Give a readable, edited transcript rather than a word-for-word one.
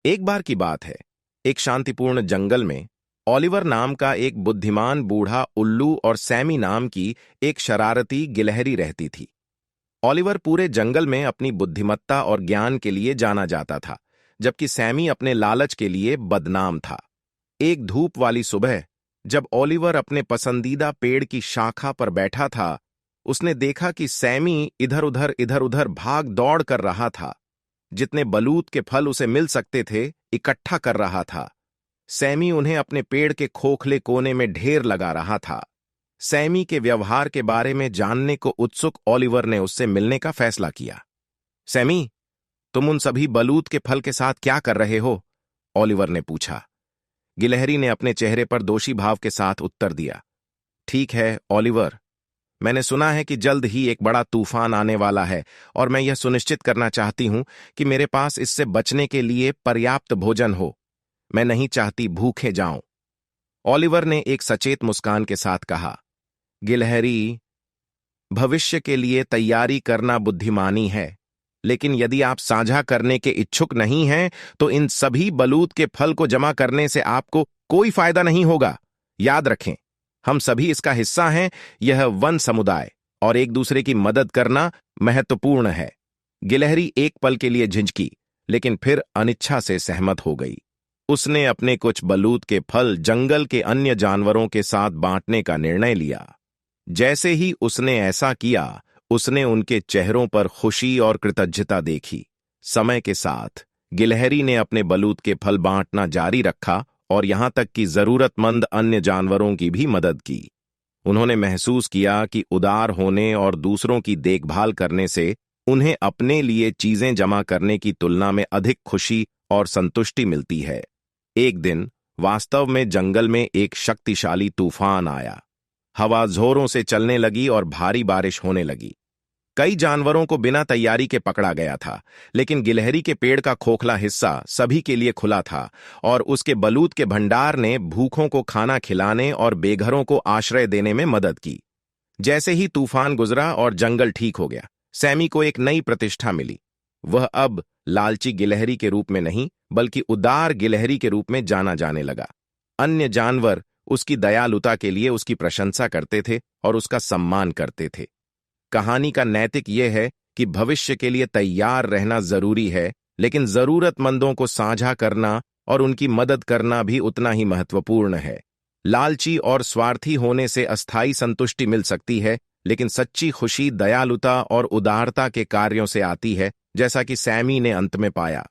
एक बार की बात है, एक शांतिपूर्ण जंगल में ओलिवर नाम का एक बुद्धिमान बूढ़ा उल्लू और सैमी नाम की एक शरारती गिलहरी रहती थी। ओलिवर पूरे जंगल में अपनी बुद्धिमत्ता और ज्ञान के लिए जाना जाता था, जबकि सैमी अपने लालच के लिए बदनाम था। एक धूप वाली सुबह, जब ओलिवर अपने पसंदीदा पेड़ की शाखा पर बैठा था, उसने देखा कि सैमी इधर उधर भाग दौड़ कर रहा था। जितने बलूत के फल उसे मिल सकते थे, इकट्ठा कर रहा था। सैमी उन्हें अपने पेड़ के खोखले कोने में ढेर लगा रहा था। सैमी के व्यवहार के बारे में जानने को उत्सुक ओलिवर ने उससे मिलने का फैसला किया। सैमी, तुम उन सभी बलूत के फल के साथ क्या कर रहे हो? ओलिवर ने पूछा। गिलहरी ने अपने चेहरे पर दोषी भाव के साथ उत्तर दिया। ठीक है ओलिवर, मैंने सुना है कि जल्द ही एक बड़ा तूफान आने वाला है और मैं यह सुनिश्चित करना चाहती हूं कि मेरे पास इससे बचने के लिए पर्याप्त भोजन हो। मैं नहीं चाहती भूखे जाऊं। ओलिवर ने एक सचेत मुस्कान के साथ कहा। गिलहरी, भविष्य के लिए तैयारी करना बुद्धिमानी है, लेकिन यदि आप साझा करने के इच्छुक नहीं हैं, तो इन सभी बलूत के फल को जमा करने से आपको कोई फायदा नहीं होगा। याद रखें, हम सभी इसका हिस्सा हैं। यह वन समुदाय और एक दूसरे की मदद करना महत्वपूर्ण है। गिलहरी एक पल के लिए झिझकी, लेकिन फिर अनिच्छा से सहमत हो गई। उसने अपने कुछ बलूत के फल जंगल के अन्य जानवरों के साथ बांटने का निर्णय लिया। जैसे ही उसने ऐसा किया, उसने उनके चेहरों पर खुशी और कृतज्ञता देखी। समय के साथ गिलहरी ने अपने बलूत के फल बांटना जारी रखा और यहां तक कि जरूरतमंद अन्य जानवरों की भी मदद की। उन्होंने महसूस किया कि उदार होने और दूसरों की देखभाल करने से उन्हें अपने लिए चीजें जमा करने की तुलना में अधिक खुशी और संतुष्टि मिलती है। एक दिन वास्तव में जंगल में एक शक्तिशाली तूफान आया। हवा जोरों से चलने लगी और भारी बारिश होने लगी। कई जानवरों को बिना तैयारी के पकड़ा गया था, लेकिन गिलहरी के पेड़ का खोखला हिस्सा सभी के लिए खुला था और उसके बलूत के भंडार ने भूखों को खाना खिलाने और बेघरों को आश्रय देने में मदद की। जैसे ही तूफान गुजरा और जंगल ठीक हो गया, सैमी को एक नई प्रतिष्ठा मिली। वह अब लालची गिलहरी के रूप में नहीं, बल्कि उदार गिलहरी के रूप में जाना जाने लगा। अन्य जानवर उसकी दयालुता के लिए उसकी प्रशंसा करते थे और उसका सम्मान करते थे। कहानी का नैतिक यह है कि भविष्य के लिए तैयार रहना जरूरी है, लेकिन जरूरतमंदों को साझा करना और उनकी मदद करना भी उतना ही महत्वपूर्ण है। लालची और स्वार्थी होने से अस्थायी संतुष्टि मिल सकती है, लेकिन सच्ची खुशी दयालुता और उदारता के कार्यों से आती है, जैसा कि सैमी ने अंत में पाया।